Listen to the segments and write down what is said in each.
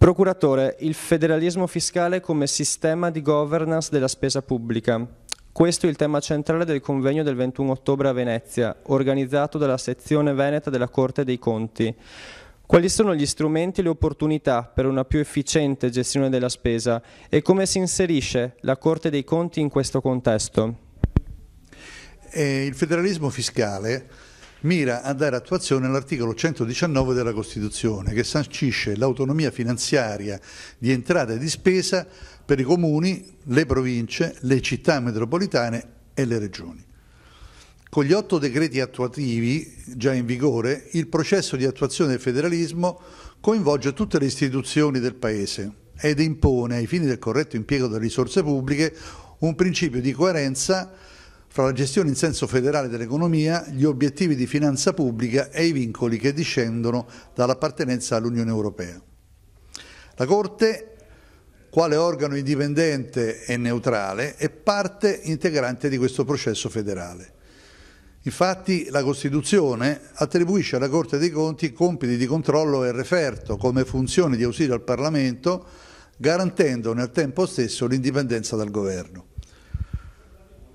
Procuratore, il federalismo fiscale come sistema di governance della spesa pubblica. Questo è il tema centrale del convegno del 21 ottobre a Venezia, organizzato dalla sezione veneta della Corte dei Conti. Quali sono gli strumenti e le opportunità per una più efficiente gestione della spesa e come si inserisce la Corte dei Conti in questo contesto? Il federalismo fiscale mira a dare attuazione all'articolo 119 della Costituzione, che sancisce l'autonomia finanziaria di entrata e di spesa per i comuni, le province, le città metropolitane e le regioni. Con gli 8 decreti attuativi già in vigore, il processo di attuazione del federalismo coinvolge tutte le istituzioni del Paese ed impone, ai fini del corretto impiego delle risorse pubbliche, un principio di coerenza fra la gestione in senso federale dell'economia, gli obiettivi di finanza pubblica e i vincoli che discendono dall'appartenenza all'Unione Europea. La Corte, quale organo indipendente e neutrale, è parte integrante di questo processo federale. Infatti la Costituzione attribuisce alla Corte dei Conti compiti di controllo e referto come funzione di ausilio al Parlamento, garantendo nel tempo stesso l'indipendenza dal Governo.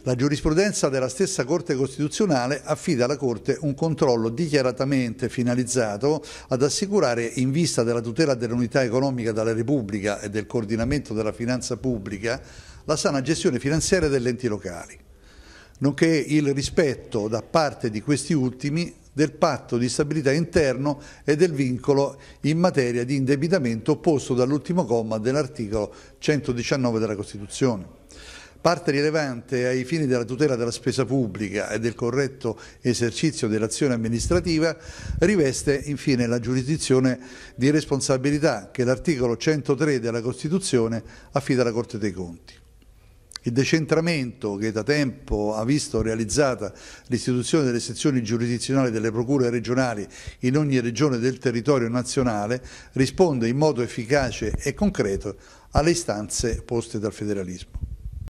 La giurisprudenza della stessa Corte Costituzionale affida alla Corte un controllo dichiaratamente finalizzato ad assicurare, in vista della tutela dell'unità economica della Repubblica e del coordinamento della finanza pubblica, la sana gestione finanziaria degli enti locali, nonché il rispetto da parte di questi ultimi del patto di stabilità interno e del vincolo in materia di indebitamento posto dall'ultimo comma dell'articolo 119 della Costituzione. Parte rilevante ai fini della tutela della spesa pubblica e del corretto esercizio dell'azione amministrativa riveste infine la giurisdizione di responsabilità che l'articolo 103 della Costituzione affida alla Corte dei Conti. Il decentramento che da tempo ha visto realizzata l'istituzione delle sezioni giurisdizionali delle procure regionali in ogni regione del territorio nazionale risponde in modo efficace e concreto alle istanze poste dal federalismo.